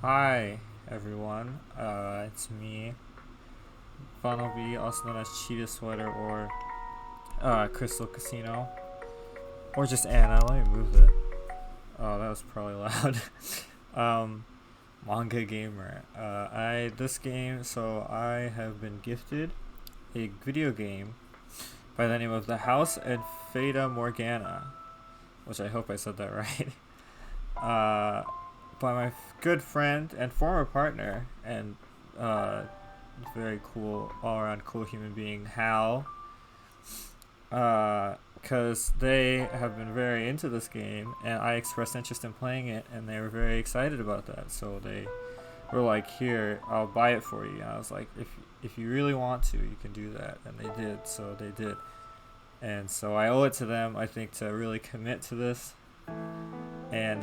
Hi, everyone. It's me, Funnelby, also known as Cheetah Sweater or Crystal Casino, or just Anna. Let me move the. Oh, that was probably loud. um, Manga Gamer. I this game. So I have been gifted a video game by the name of The House and Fata Morgana, which I hope I said that right. uh, by my good friend and former partner and uh, very cool, all around cool human being, Hal. Because they have been very into this game, and I expressed interest in playing it, and they were very excited about that. So they were like, "Here, I'll buy it for you." And I was like, "If you really want to, you can do that," and they did. So they did, and so I owe it to them, I think, to really commit to this. And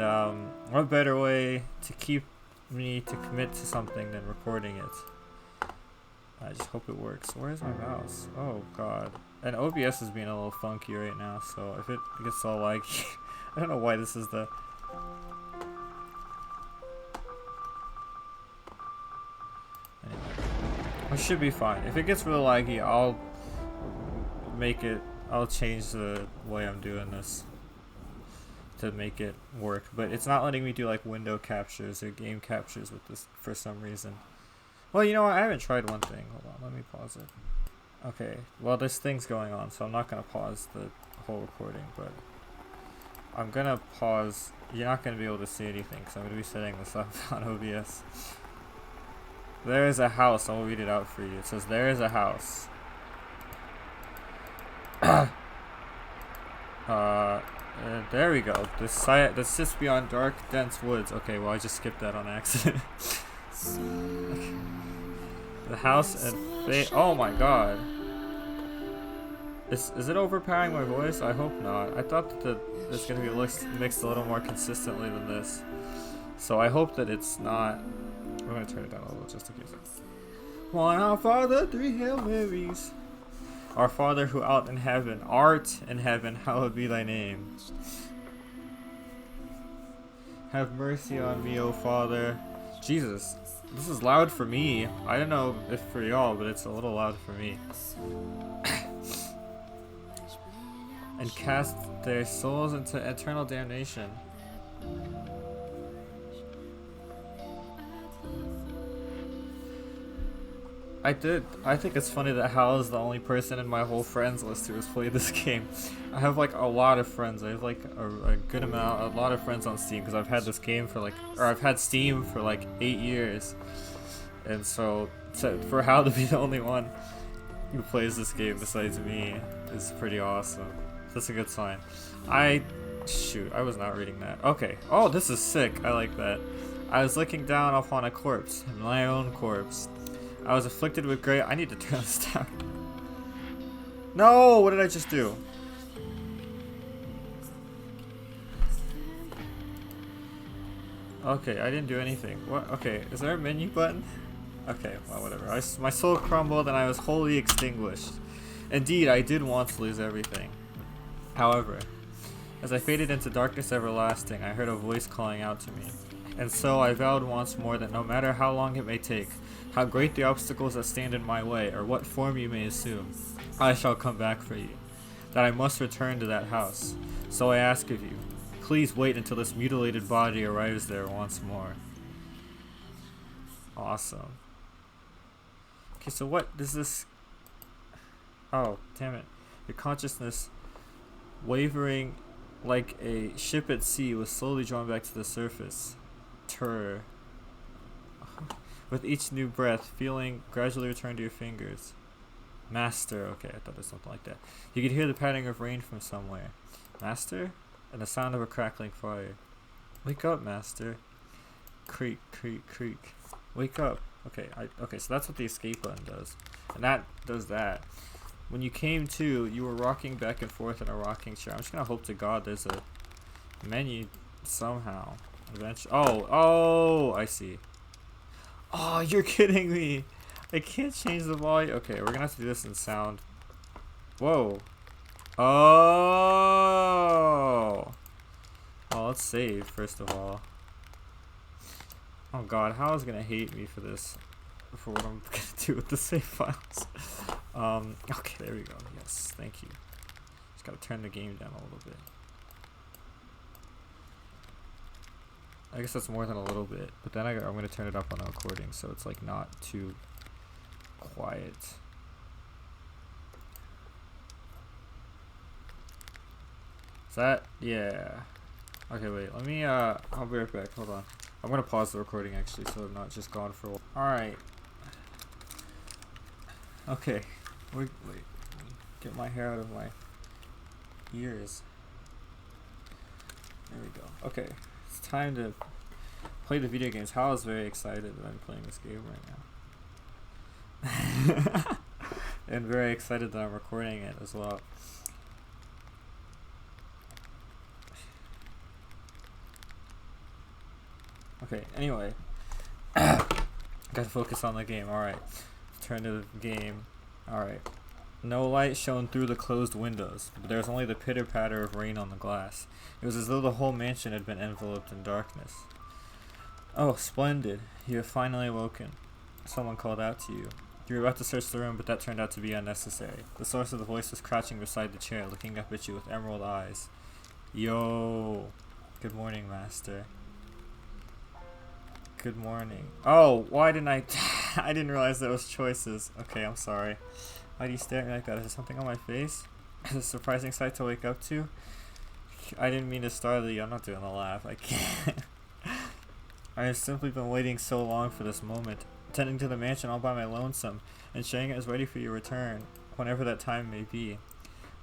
what better way to keep me to commit to something than recording it? I just hope it works. Where's my mouse? Oh god. And OBS is being a little funky right now, so if it gets all laggy, I don't know why this is the. Anyway, it should be fine. If it gets real laggy, I'll make it. I'll change the way I'm doing this to make it work. But it's not letting me do like window captures or game captures with this for some reason. Well, you know what? I haven't tried one thing. Hold on, let me pause it. Okay, well, this thing's going on, so I'm not gonna pause the whole recording, but I'm gonna pause. You're not gonna be able to see anything because I'm gonna be setting this up on OBS. There is a house. I'll read it out for you. It says, "There is a house. There we go. This site that sits beyond dark, dense woods." Okay, well, I just skipped that on accident. The house and oh my god. Is it overpowering my voice? I hope not. I thought that it's going to be mixed a little more consistently than this. So I hope that it's not. I'm going to turn it down a little just in case. One our Father, three Hail Marys. Our Father who art in heaven, hallowed be thy name. Have mercy on me, O Father. Jesus, this is loud for me. I don't know if for y'all, but it's a little loud for me. And cast their souls into eternal damnation. I did. I think it's funny that Hal is the only person in my whole friends list who has played this game. I have like a lot of friends. I have like a good amount, a lot of friends on Steam because I've had this game for like, or I've had Steam for like 8 years. And so for Hal to be the only one who plays this game besides me is pretty awesome. That's a good sign. Shoot, I was not reading that. Okay. Oh, this is sick. I like that. I was looking down upon a corpse, my own corpse. I was afflicted with great. I need to turn this down. No, what did I just do? Okay, I didn't do anything. What? Okay, is there a menu button? Okay, well, whatever. My soul crumbled and I was wholly extinguished. Indeed, I did once lose everything. However, as I faded into darkness everlasting, I heard a voice calling out to me. And so I vowed once more that no matter how long it may take, how great the obstacles that stand in my way, or what form you may assume, I shall come back for you. That I must return to that house. So I ask of you, please wait until this mutilated body arrives there once more. Awesome. Okay, so what does this... Oh, damn it. Your consciousness, wavering like a ship at sea, was slowly drawn back to the surface. Terror. With each new breath, feeling gradually return to your fingers. Master. Okay, I thought it was something like that. You could hear the pattering of rain from somewhere. Master? And the sound of a crackling fire. Wake up, Master. Creak, creak, creak. Wake up. Okay, okay, so that's what the escape button does. And that does that. When you came to, you were rocking back and forth in a rocking chair. I'm just gonna hope to God there's a menu somehow. Eventually. Oh, I see. Oh, you're kidding me. I can't change the volume. Okay, we're gonna have to do this in sound. Whoa. Oh. Well, let's save first of all. Oh god, Hal's gonna hate me for this. For what I'm gonna do with the save files. Okay, there we go. Yes, thank you. Just gotta turn the game down a little bit. I guess that's more than a little bit, but then I'm gonna turn it up on the recording so it's like not too quiet. Is that? Yeah. Okay, wait, let me, I'll be right back, hold on. I'm gonna pause the recording actually so I'm not just gone for a while. Alright. Okay. Wait, get my hair out of my ears. There we go. Okay, it's time to play the video games. Hal is very excited that I'm playing this game right now. And very excited that I'm recording it as well. Okay, anyway. Gotta focus on the game. Alright. Turn to the game. Alright. No light shone through the closed windows, but there was only the pitter-patter of rain on the glass. It was as though the whole mansion had been enveloped in darkness. Oh, splendid. You have finally awoken. Someone called out to you. You were about to search the room, but that turned out to be unnecessary. The source of the voice was crouching beside the chair, looking up at you with emerald eyes. Yo. Good morning, Master. Good morning. Oh, why didn't I... I didn't realize that was choices. Okay, I'm sorry. Why do you stare at me like that? Is there something on my face? Is it a surprising sight to wake up to? I didn't mean to startle you. I'm not doing the laugh. I can't. I have simply been waiting so long for this moment, tending to the mansion all by my lonesome, ensuring it is ready for your return, whenever that time may be.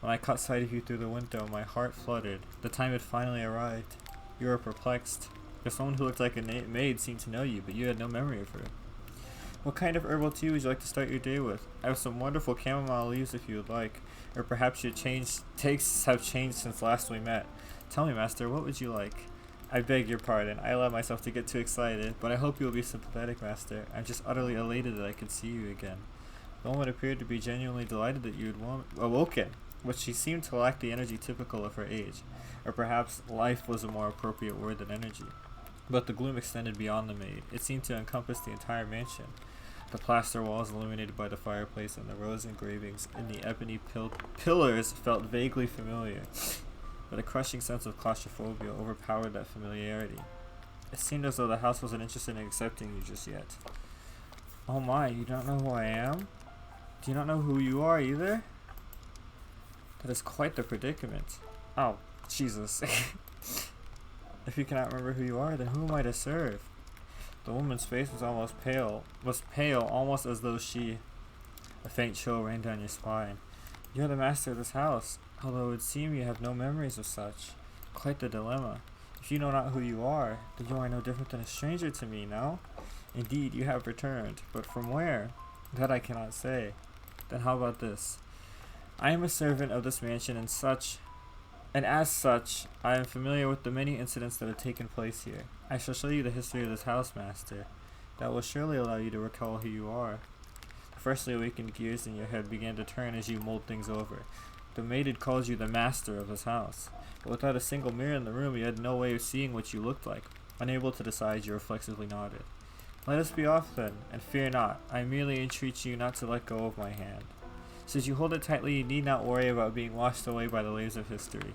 When I caught sight of you through the window, my heart fluttered. The time had finally arrived. You were perplexed. If someone who looked like a maid seemed to know you, but you had no memory of her. What kind of herbal tea would you like to start your day with? I have some wonderful chamomile leaves if you would like. Or perhaps your tastes have changed since last we met. Tell me, Master, what would you like? I beg your pardon. I allowed myself to get too excited, but I hope you will be sympathetic, Master. I'm just utterly elated that I could see you again. The woman appeared to be genuinely delighted that you had awoken, but she seemed to lack the energy typical of her age. Or perhaps life was a more appropriate word than energy. But the gloom extended beyond the maid. It seemed to encompass the entire mansion. The plaster walls illuminated by the fireplace and the rose engravings in the ebony pillars felt vaguely familiar, but a crushing sense of claustrophobia overpowered that familiarity. It seemed as though the house wasn't interested in accepting you just yet. Oh my, you don't know who I am? Do you not know who you are either? That is quite the predicament. Oh, Jesus. If you cannot remember who you are, then who am I to serve? The woman's face was pale, almost as though a faint chill ran down your spine. You are the master of this house, although it would seem you have no memories of such. Quite the dilemma. If you know not who you are, then you are no different than a stranger to me, no? Indeed, you have returned, but from where? That I cannot say. Then how about this? I am a servant of this mansion and as such, I am familiar with the many incidents that have taken place here. I shall show you the history of this house, Master. That will surely allow you to recall who you are. The freshly awakened gears in your head began to turn as you mulled things over. The maid had called you the master of this house, but without a single mirror in the room, you had no way of seeing what you looked like. Unable to decide, you reflexively nodded. Let us be off then, and fear not. I merely entreat you not to let go of my hand. Since you hold it tightly, you need not worry about being washed away by the waves of history.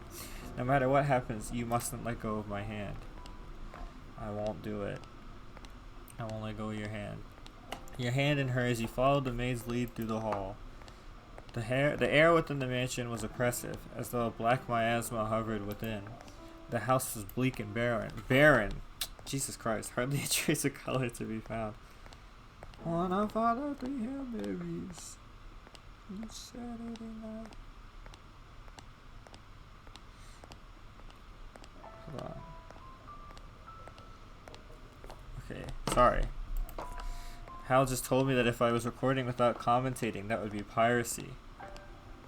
No matter what happens, you mustn't let go of my hand. I won't do it. I won't let go of your hand. Your hand in hers, you followed the maid's lead through the hall. The air within the mansion was oppressive, as though a black miasma hovered within. The house was bleak and barren. Barren! Jesus Christ, hardly a trace of color to be found. Wanna follow the hillbillies. Saturday night. Hold on. Okay, sorry. Hal just told me that if I was recording without commentating, that would be piracy.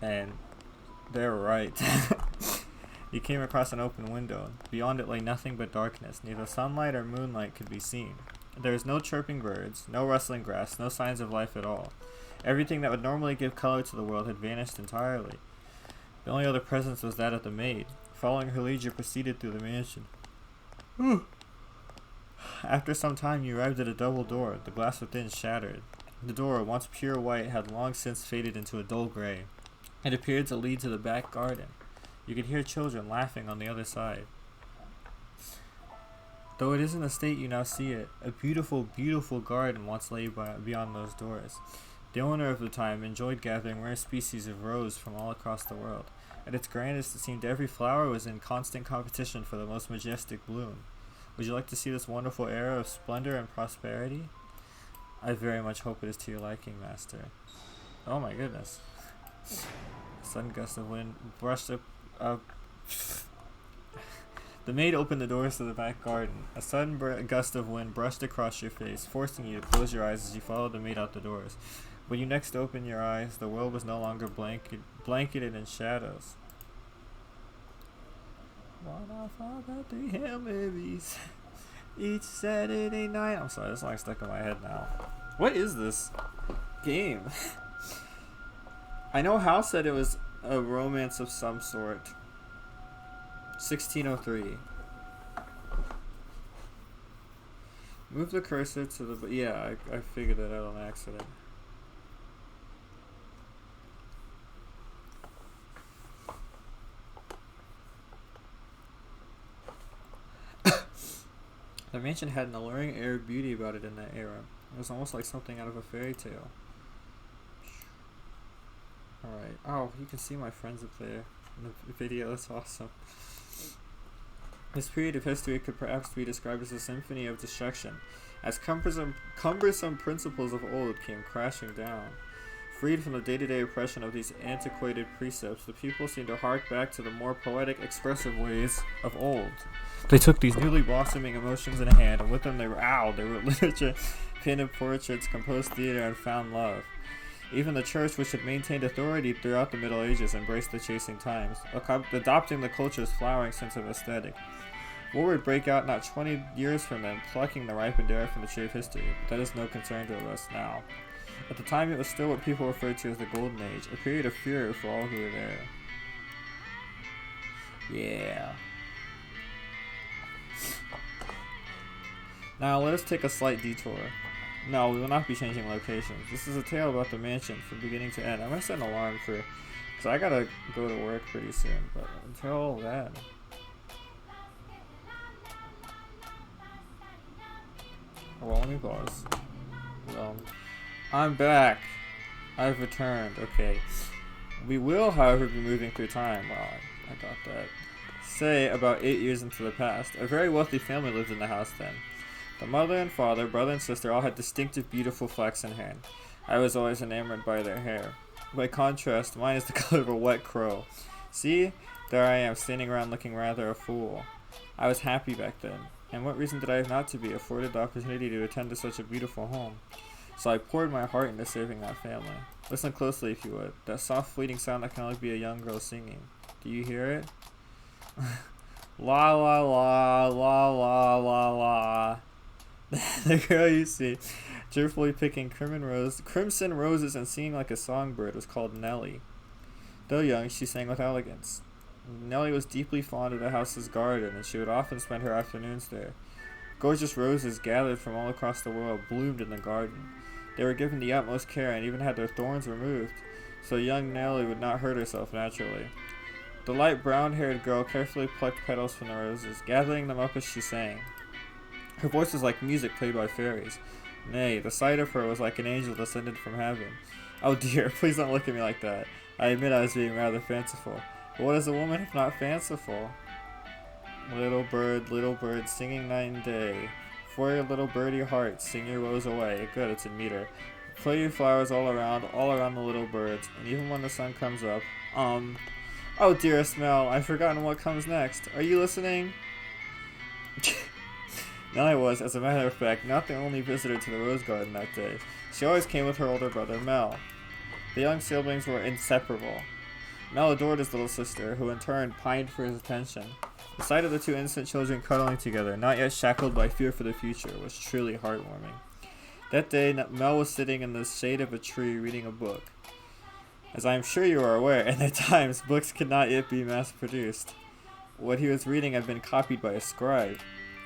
And they're right. You came across an open window. Beyond it lay nothing but darkness. Neither sunlight or moonlight could be seen. There was no chirping birds, no rustling grass, no signs of life at all. Everything that would normally give color to the world had vanished entirely. The only other presence was that of the maid. Following her lead, you proceeded through the mansion. After some time, you arrived at a double door. The glass within shattered. The door, once pure white, had long since faded into a dull gray. It appeared to lead to the back garden. You could hear children laughing on the other side. Though it is in the state you now see it, a beautiful, beautiful garden once lay beyond those doors. The owner of the time enjoyed gathering rare species of rose from all across the world. At its grandest, it seemed every flower was in constant competition for the most majestic bloom. Would you like to see this wonderful era of splendor and prosperity? I very much hope it is to your liking, master. Oh my goodness. A sudden gust of wind brushed up. The maid opened the doors to the back garden. A sudden gust of wind brushed across your face, forcing you to close your eyes as you followed the maid out the doors. When you next opened your eyes, the world was no longer blanketed in shadows. One off all the 3 Hail Marys each Saturday night. I'm sorry, this song's stuck in my head now. What is this game? I know Hal said it was a romance of some sort. 1603. Move the cursor to the... Yeah, I figured that out on accident. The mansion had an alluring air of beauty about it in that era. It was almost like something out of a fairy tale. Alright. Oh, you can see my friends up there in the video. That's awesome. This period of history could perhaps be described as a symphony of destruction, as cumbersome principles of old came crashing down. Freed from the day-to-day oppression of these antiquated precepts, the people seemed to hark back to the more poetic, expressive ways of old. They took these newly blossoming emotions in hand, and with them they wrote literature, painted portraits, composed theater, and found love. Even the church, which had maintained authority throughout the Middle Ages, embraced the chasing times, adopting the culture's flowering sense of aesthetic. War would break out not 20 years from then, plucking the ripened air from the tree of history, but that is no concern to us now. At the time, it was still what people referred to as the Golden Age, a period of fury for all who were there. Yeah. Now, let us take a slight detour. No, we will not be changing locations. This is a tale about the mansion from beginning to end. I'm going to set an alarm for... because I gotta go to work pretty soon, but until then... well, let me pause. I'm back. I've returned. Okay. We will, however, be moving through time. Well, I got that. Say, about 8 years into the past, a very wealthy family lived in the house then. The mother and father, brother and sister all had distinctive, beautiful flaxen hair. I was always enamored by their hair. By contrast, mine is the color of a wet crow. See? There I am, standing around looking rather a fool. I was happy back then. And what reason did I have not to be afforded the opportunity to attend to such a beautiful home? So I poured my heart into saving that family. Listen closely if you would. That soft fleeting sound that can only be a young girl singing. Do you hear it? La la la, la la la la. The girl you see, cheerfully picking crimson roses and singing like a songbird, was called Nellie. Though young, she sang with elegance. Nellie was deeply fond of the house's garden, and she would often spend her afternoons there. Gorgeous roses gathered from all across the world bloomed in the garden. They were given the utmost care and even had their thorns removed, so young Nellie would not hurt herself naturally. The light brown-haired girl carefully plucked petals from the roses, gathering them up as she sang. Her voice was like music played by fairies. Nay, the sight of her was like an angel descended from heaven. Oh dear, please don't look at me like that. I admit I was being rather fanciful. But what is a woman if not fanciful? Little bird, singing night and day. For your little birdie heart, sing your woes away. Good, it's in meter. Play your flowers all around the little birds, and even when the sun comes up, oh dearest Mel, I've forgotten what comes next. Are you listening? Nellie was, as a matter of fact, not the only visitor to the rose garden that day. She always came with her older brother, Mel. The young siblings were inseparable. Mel adored his little sister, who in turn pined for his attention. The sight of the two innocent children cuddling together, not yet shackled by fear for the future, was truly heartwarming. That day, Mel was sitting in the shade of a tree reading a book. As I am sure you are aware, in the times, books could not yet be mass-produced. What he was reading had been copied by a scribe.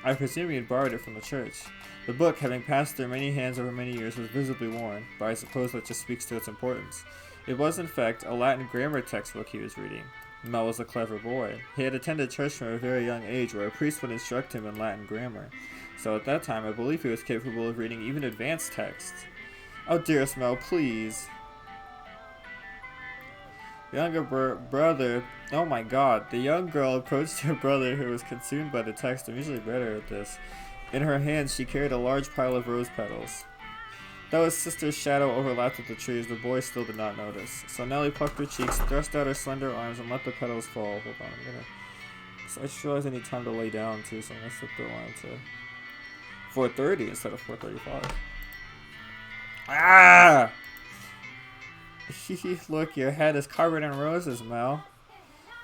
I presume he had borrowed it from the church. The book, having passed through many hands over many years, was visibly worn, but I suppose that just speaks to its importance. It was, in fact, a Latin grammar textbook he was reading. Mel was a clever boy. He had attended church from a very young age, where a priest would instruct him in Latin grammar. So at that time, I believe he was capable of reading even advanced texts. Oh, dearest Mel, please. The younger brother, oh my god, the young girl approached her brother, who was consumed by the text. I'm usually better at this. In her hands, she carried a large pile of rose petals. Though his sister's shadow overlapped with the trees, the boy still did not notice. So Nellie plucked her cheeks, thrust out her slender arms, and let the petals fall. Hold on, I just realized I need time to lay down too, so I'm gonna set the alarm to 4:30 instead of 4:35. Ah! Look, your head is covered in roses, Mel.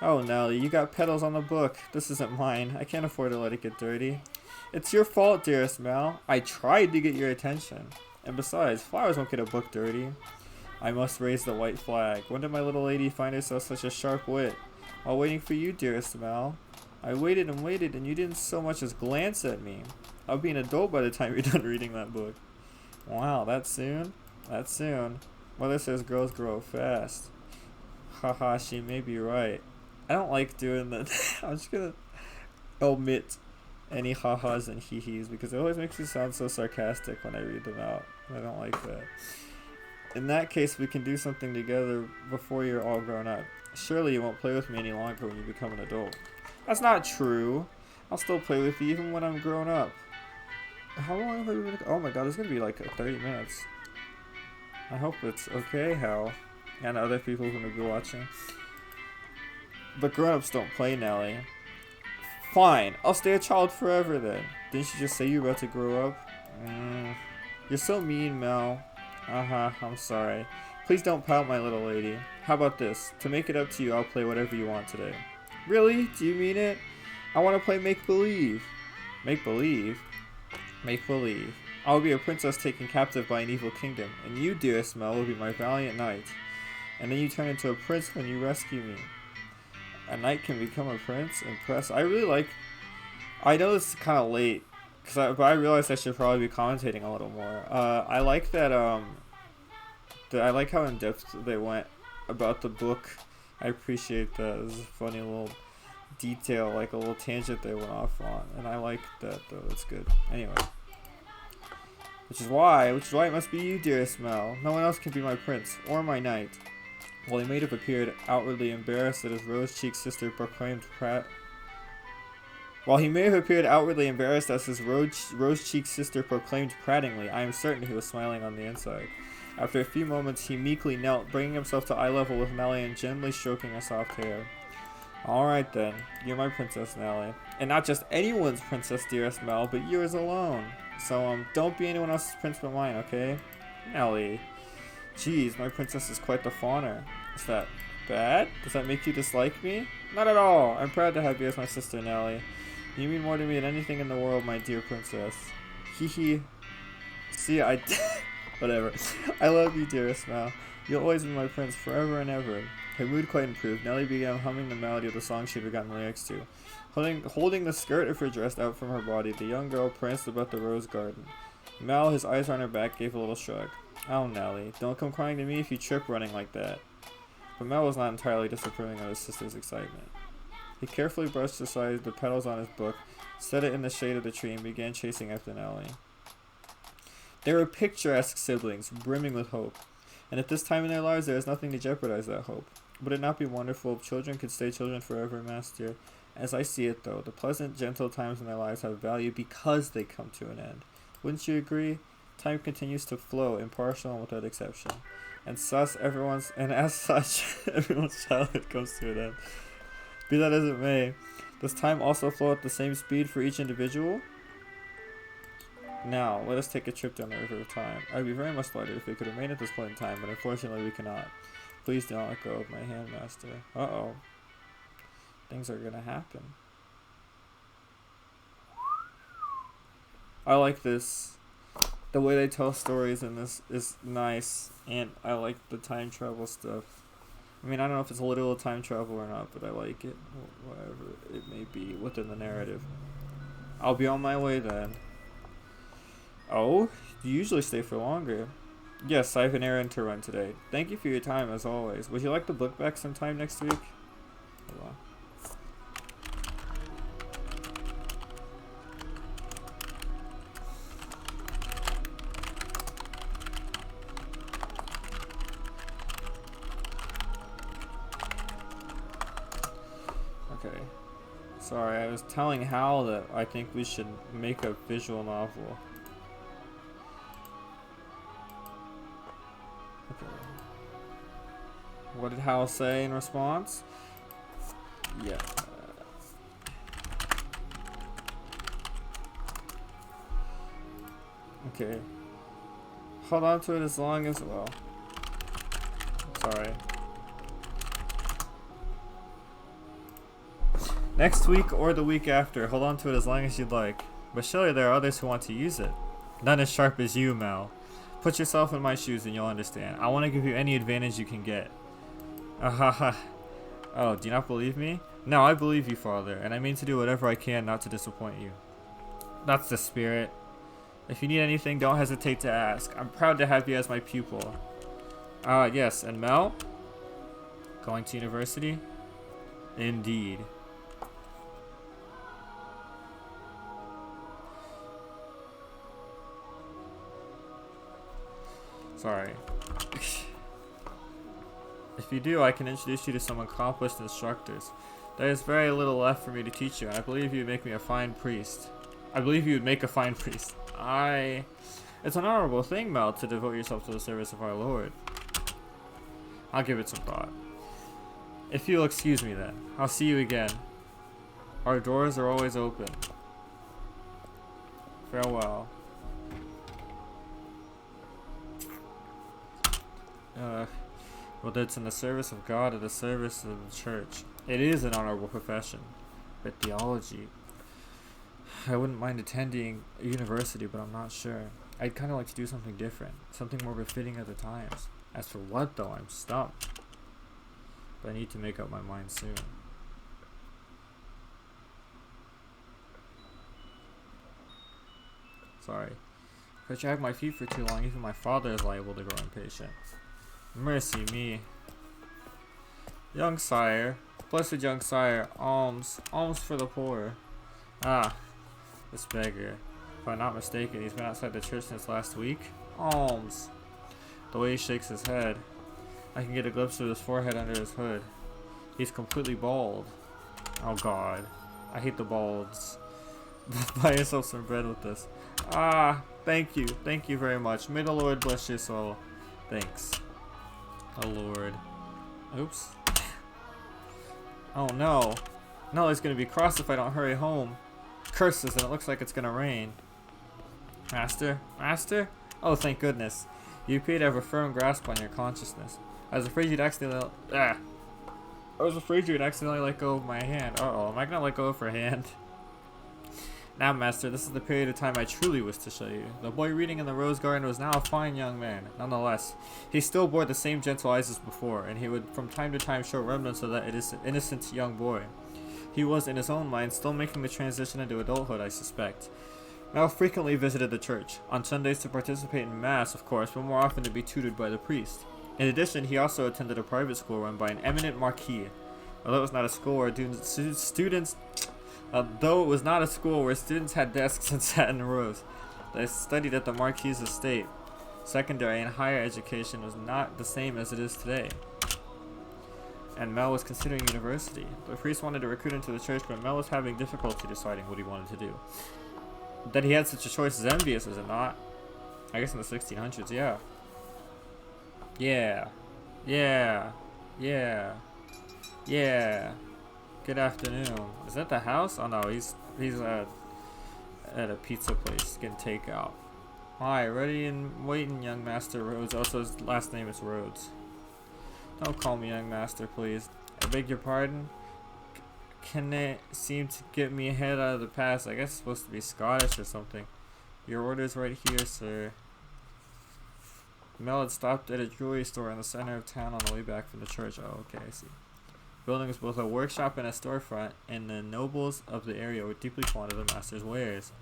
Oh, Nellie, you got petals on the book. This isn't mine. I can't afford to let it get dirty. It's your fault, dearest Mel. I tried to get your attention. And besides, flowers won't get a book dirty. I must raise the white flag. When did my little lady find herself such a sharp wit? While waiting for you, dearest Mel. I waited and waited, and you didn't so much as glance at me. I'll be an adult by the time you're done reading that book. Wow, that soon? That soon. Mother says girls grow fast. Haha, she may be right. I don't like doing that. I'm just gonna omit any ha-has and hee-hees because it always makes me sound so sarcastic when I read them out. I don't like that. In that case, we can do something together before you're all grown up. Surely you won't play with me any longer when you become an adult. That's not true. I'll still play with you even when I'm grown up. How long have we been? Oh my god, it's gonna be like 30 minutes. I hope it's okay, Hal, and other people who may be watching. But grown-ups don't play, Nellie. Fine, I'll stay a child forever then. Didn't you just say you were about to grow up? You're so mean, Mel. I'm sorry. Please don't pout, my little lady. How about this? To make it up to you, I'll play whatever you want today. Really? Do you mean it? I want to play make-believe. Make-believe? Make-believe. I will be a princess taken captive by an evil kingdom, and you, dearest Mel, will be my valiant knight. And then you turn into a prince when you rescue me. A knight can become a prince? Impressed. I really like... I know this is kind of late, but I realized I should probably be commentating a little more. I like that, I like how in-depth they went about the book. I appreciate that. It was a funny little detail, like a little tangent they went off on. And I like that, though. It's good. Anyway. Which is why it must be you, dearest Mel. No one else can be my prince, or my knight. While he may have appeared outwardly embarrassed that his rose-cheeked sister proclaimed prattingly, I am certain he was smiling on the inside. After a few moments, he meekly knelt, bringing himself to eye level with Nellie and gently stroking her soft hair. Alright then, you're my princess, Nellie. And not just anyone's princess, dearest Mel, but yours alone. So, don't be anyone else's prince but mine, okay? Nellie. Jeez, my princess is quite the fawner. Is that bad? Does that make you dislike me? Not at all. I'm proud to have you as my sister, Nellie. You mean more to me than anything in the world, my dear princess. Hee hee. See, whatever. I love you, dearest Mel. You'll always be my prince forever and ever. Her mood quite improved. Nellie began humming the melody of the song she'd forgotten the lyrics to. Holding the skirt of her dress out from her body, the young girl pranced about the rose garden. Mel, his eyes on her back, gave a little shrug. Oh, Nellie, don't come crying to me if you trip running like that. But Mel was not entirely disapproving of his sister's excitement. He carefully brushed aside the petals on his book, set it in the shade of the tree, and began chasing after Nellie. They were picturesque siblings, brimming with hope. And at this time in their lives, there is nothing to jeopardize that hope. Would it not be wonderful if children could stay children forever, Master? As I see it, though, the pleasant, gentle times in their lives have value because they come to an end. Wouldn't you agree? Time continues to flow, impartial and without exception. And as such, everyone's childhood comes to an end. Be that as it may, does time also flow at the same speed for each individual? Now, let us take a trip down the river of time. I would be very much delighted if we could remain at this point in time, but unfortunately we cannot. Please do not let go of my hand, Master. Uh-oh. Things are gonna happen. I like this. The way they tell stories in this is nice, and I like the time travel stuff. I mean, I don't know if it's a literal time travel or not, but I like it. Whatever it may be within the narrative. I'll be on my way then. Oh, you usually stay for longer. Yes, I have an errand to run today. Thank you for your time as always. Would you like the book back sometime next week? Hold on. Okay. Sorry, I was telling Hal that I think we should make a visual novel. Okay. What did Hal say in response? Yeah. Okay. Hold on to it as long as well. Sorry. Next week or the week after, hold on to it as long as you'd like. But surely there are others who want to use it. None as sharp as you, Mel. Put yourself in my shoes and you'll understand. I want to give you any advantage you can get. Ahaha. Oh, do you not believe me? No, I believe you, Father, and I mean to do whatever I can not to disappoint you. That's the spirit. If you need anything, don't hesitate to ask. I'm proud to have you as my pupil. Yes, and Mel? Going to university? Indeed. Sorry. If you do, I can introduce you to some accomplished instructors. There is very little left for me to teach you, and I believe you would make me a fine priest. I believe you would make a fine priest. It's an honorable thing, Mel, to devote yourself to the service of our Lord. I'll give it some thought. If you'll excuse me then, I'll see you again. Our doors are always open. Farewell. Whether it's in the service of God or the service of the church, it is an honorable profession. But theology, I wouldn't mind attending a university, but I'm not sure. I'd kind of like to do something different, something more befitting of the times. As for what, though, I'm stumped. But I need to make up my mind soon. Sorry. If I drag my feet for too long, even my father is liable to grow impatient. Mercy me. Young sire, blessed young sire, alms for the poor. Ah, this beggar. If I'm not mistaken, he's been outside the church since last week. Alms. The way he shakes his head. I can get a glimpse of his forehead under his hood. He's completely bald. Oh god. I hate the balds. Buy yourself some bread with this. Ah, thank you. Thank you very much. May the Lord bless your soul. Thanks. Oh Lord. Oops. Oh no. Nellie's gonna be cross if I don't hurry home. Curses, and it looks like it's gonna rain. Master? Master? Oh, thank goodness. You appear to have a firm grasp on your consciousness. I was afraid you'd accidentally let go of my hand. Uh-oh, am I gonna let go of her hand? Now, Master, this is the period of time I truly wish to show you. The boy reading in the rose garden was now a fine young man. Nonetheless, he still bore the same gentle eyes as before, and he would from time to time show remnants of that innocent young boy. He was, in his own mind, still making the transition into adulthood, I suspect. Mel frequently visited the church, on Sundays to participate in Mass, of course, but more often to be tutored by the priest. In addition, he also attended a private school run by an eminent marquis. Although it was not a school where students had desks and sat in rows, they studied at the Marquis's estate. Secondary and higher education was not the same as it is today. And Mel was considering university. The priest wanted to recruit him to the church, but Mel was having difficulty deciding what he wanted to do. That he had such a choice is envious, is it not? I guess in the 1600s, yeah. Yeah. Yeah. Yeah. Yeah. Good afternoon. Is that the house? Oh no, he's at a pizza place getting takeout. Hi, ready and waiting, young Master Rhodes. Also, his last name is Rhodes. Don't call me young Master, please. I beg your pardon? Can it seem to get me ahead out of the past? I guess it's supposed to be Scottish or something. Your order's right here, sir. Mel had stopped at a jewelry store in the center of town on the way back from the church. Oh, okay, I see. building was both a workshop and a storefront, and the nobles of the area were deeply fond of the master's wares.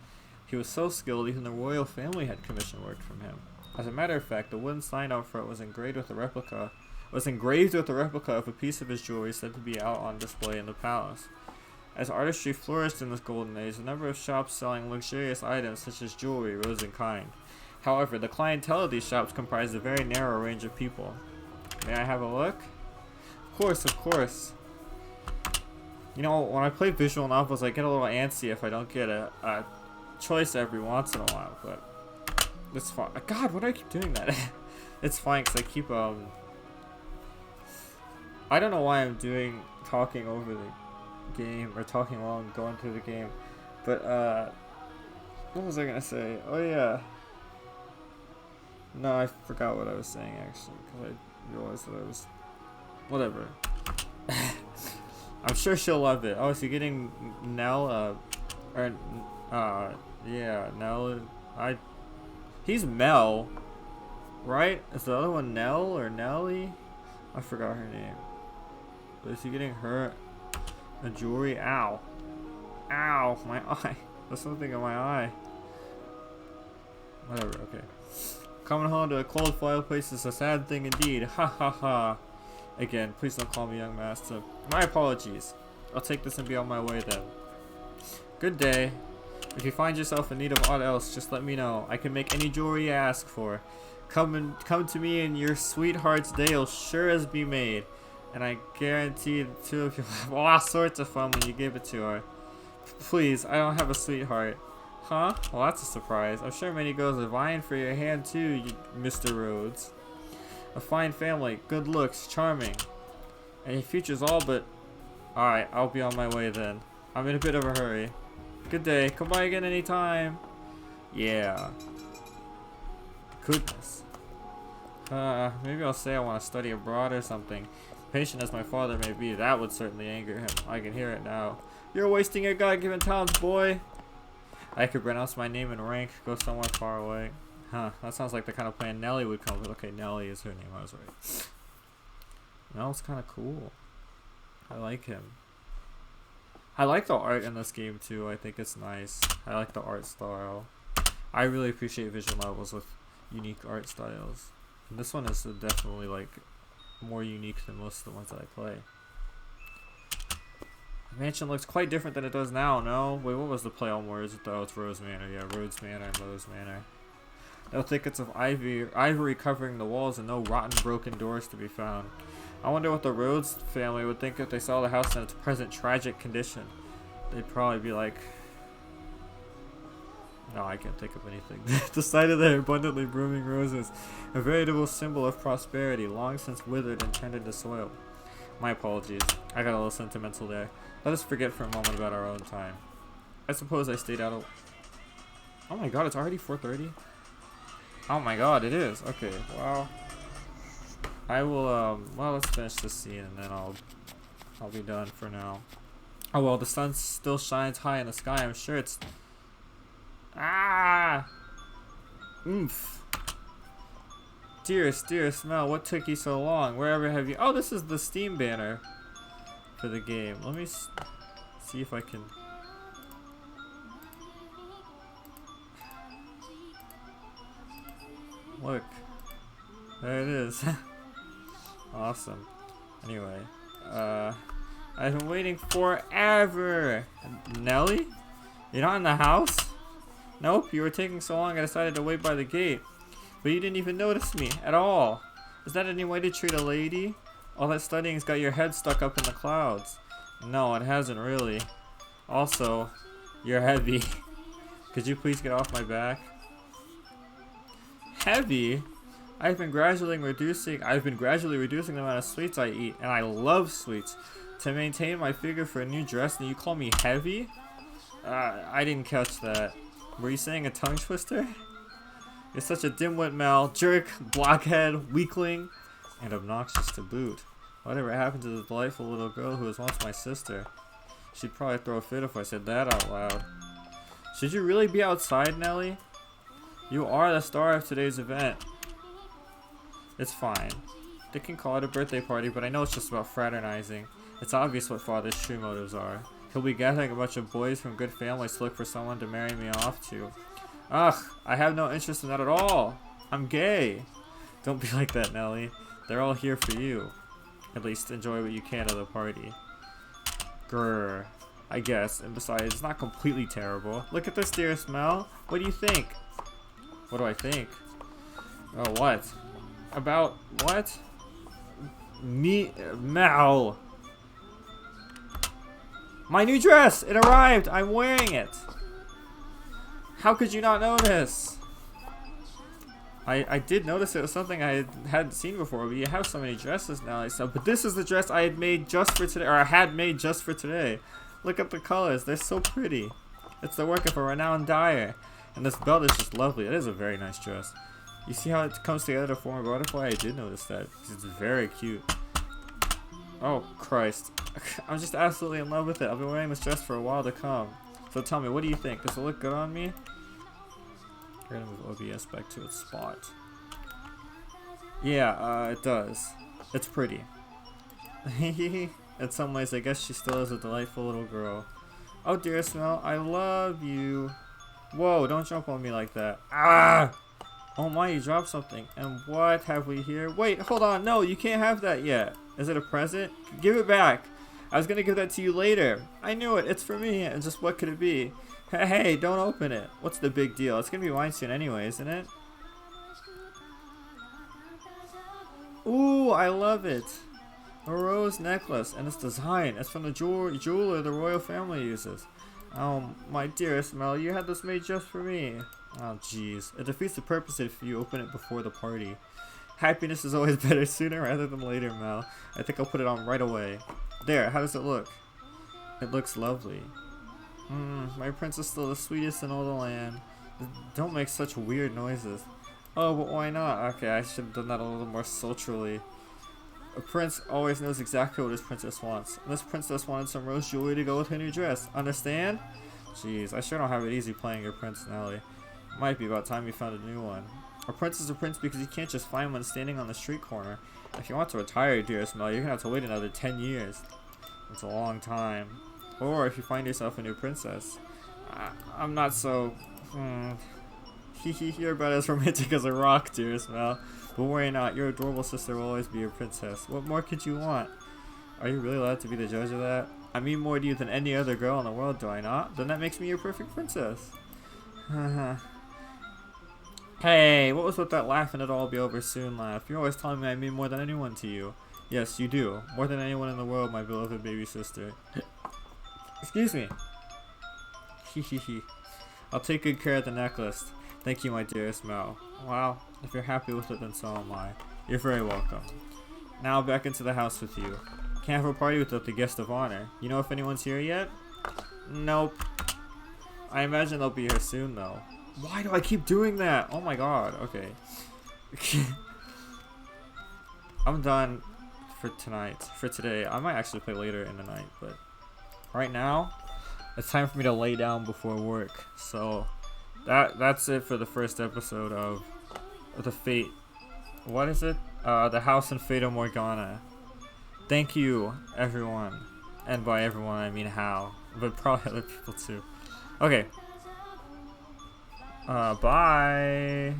He was so skilled, even the royal family had commissioned work from him. As a matter of fact, the wooden sign out front was engraved with a replica of a piece of his jewelry said to be out on display in the palace. As artistry flourished in this golden age, the number of shops selling luxurious items such as jewelry rose in kind. However, the clientele of these shops comprised a very narrow range of people. May I have a look? Of course, of course. You know, when I play visual novels, I get a little antsy if I don't get a choice every once in a while, but it's fine. God, why do I keep doing that? It's fine, because I keep, I don't know why I'm talking over the game, or talking while I'm going through the game, but, what was I gonna say? Oh, yeah. No, I forgot what I was saying, actually, because I realized that I was... Whatever. I'm sure she'll love it. Oh, is he getting Nell, yeah, Nell, he's Mel, right? Is the other one Nell or Nelly? I forgot her name. But is he getting her a jewelry? Ow. Ow, my eye. There's something in my eye. Whatever, okay. Coming home to a cold fireplace is a sad thing indeed. Ha ha ha. Again, please don't call me young master. My apologies. I'll take this and be on my way then. Good day. If you find yourself in need of aught else, just let me know. I can make any jewelry you ask for. Come to me and your sweetheart's day'll sure as be made. And I guarantee the two of you will have all sorts of fun when you give it to her. Please, I don't have a sweetheart. Huh? Well, that's a surprise. I'm sure many girls are vying for your hand too, Mr. Rhodes. A fine family, good looks, charming. And your future's all but... Alright, I'll be on my way then. I'm in a bit of a hurry. Good day. Come by again anytime. Yeah. Goodness. Maybe I'll say I want to study abroad or something. Patient as my father may be, that would certainly anger him. I can hear it now. You're wasting your God-given talents, boy. I could pronounce my name and rank, go somewhere far away. Huh, that sounds like the kind of plan Nelly would come with. Okay, Nelly is her name, I was right. Nell's kind of cool. I like him. I like the art in this game too, I think it's nice. I like the art style. I really appreciate visual novels with unique art styles. And this one is definitely like more unique than most of the ones that I play. The mansion looks quite different than it does now, no? Wait, what was the play on words? Oh, it's Rose Manor. Yeah, Rhodes Manor and Rose Manor. No thickets of ivory covering the walls and no rotten broken doors to be found. I wonder what the Rhodes family would think if they saw the house in its present tragic condition. They'd probably be like... No, I can't think of anything. The sight of their abundantly blooming roses, a veritable symbol of prosperity, long since withered and turned into soil. My apologies. I got a little sentimental there. Let us forget for a moment about our own time. I suppose I stayed out of... Oh my god, it's already 4:30? Oh my god, it is. Okay, wow. I will, well, let's finish this scene and then I'll be done for now. Oh well, the sun still shines high in the sky. I'm sure it's... Ah! Oomph. Dearest, dearest Mel, what took you so long? Wherever have you... Oh, this is the Steam banner for the game. Let me see if I can... Look. There it is. Awesome. Anyway, I've been waiting forever. Nelly? You're not in the house? Nope, you were taking so long I decided to wait by the gate. But you didn't even notice me at all. Is that any way to treat a lady? All that studying's got your head stuck up in the clouds. No, it hasn't really. Also, you're heavy. Could you please get off my back? Heavy? I've been gradually reducing the amount of sweets I eat, and I love sweets. To maintain my figure for a new dress, and you call me heavy? I didn't catch that. Were you saying a tongue twister? You're such a dimwit, Mel. Jerk, blockhead, weakling, and obnoxious to boot. Whatever happened to the delightful little girl who was once my sister? She'd probably throw a fit if I said that out loud. Should you really be outside, Nelly? You are the star of today's event. It's fine. They can call it a birthday party, but I know it's just about fraternizing. It's obvious what Fata's true motives are. He'll be gathering a bunch of boys from good families to look for someone to marry me off to. Ugh, I have no interest in that at all. I'm gay. Don't be like that, Nelly. They're all here for you. At least enjoy what you can of the party. Grr. I guess, and besides, it's not completely terrible. Look at this, dearest Mel. What do you think? What do I think? Oh, what? About what? Me, Mel. My new dress! It arrived! I'm wearing it! How could you not notice? I did notice it was something I hadn't seen before, but you have so many dresses now. But this is the dress I had made just for today, or I had made just for today. Look at the colors, they're so pretty. It's the work of a renowned dyer. And this belt is just lovely. It is a very nice dress. You see how it comes together to form a butterfly? I did notice that. It's very cute. Oh, Christ. I'm just absolutely in love with it. I've been wearing this dress for a while to come. So tell me, what do you think? Does it look good on me? We're gonna move OBS back to its spot. Yeah, it does. It's pretty. In some ways, I guess she still is a delightful little girl. Oh, dearest Mel, I love you. Whoa, don't jump on me like that. Ah! Oh my, you dropped something. And what have we here? Wait, hold on. No, you can't have that yet. Is it a present? Give it back. I was gonna give that to you later. I knew it. It's for me. And just what could it be? Hey, don't open it. What's the big deal? It's gonna be mine soon anyway, isn't it? Ooh, I love it. A rose necklace, and its design. It's from the jeweler the royal family uses. Oh, my dearest Mel, you had this made just for me. Oh, jeez. It defeats the purpose if you open it before the party. Happiness is always better sooner rather than later, Mel. I think I'll put it on right away. There, how does it look? It looks lovely. My prince is still the sweetest in all the land. Don't make such weird noises. Oh, but why not? Okay, I should have done that a little more sultrily. A prince always knows exactly what his princess wants. And this princess wanted some rose jewelry to go with her new dress. Understand? Jeez, I sure don't have it easy playing your Prince Nelly. Might be about time you found a new one. A prince is a prince because you can't just find one standing on the street corner. If you want to retire, dearest Mel, you're gonna have to wait another 10 years. It's a long time. Or if you find yourself a new princess. I'm not so... You're about as romantic as a rock, dearest Mel. But worry not, your adorable sister will always be your princess. What more could you want? Are you really allowed to be the judge of that? I mean more to you than any other girl in the world, do I not? Then that makes me your perfect princess. Hey, what was with that laugh and it'll all be over soon laugh? You're always telling me I mean more than anyone to you. Yes, you do. More than anyone in the world, my beloved baby sister. Excuse me. Hehehe. I'll take good care of the necklace. Thank you, my dearest Mel. Well, if you're happy with it, then so am I. You're very welcome. Now back into the house with you. Can't have a party without the guest of honor. You know if anyone's here yet? Nope. I imagine they'll be here soon, though. Why do I keep doing that? Oh my god. Okay. I'm done for tonight. For today. I might actually play later in the night, but right now, it's time for me to lay down before work. So that's it for the first episode of the Fate. What is it? The House and Fate of Morgana. Thank you, everyone. And by everyone, I mean Hal. But probably other people too. Okay. Bye.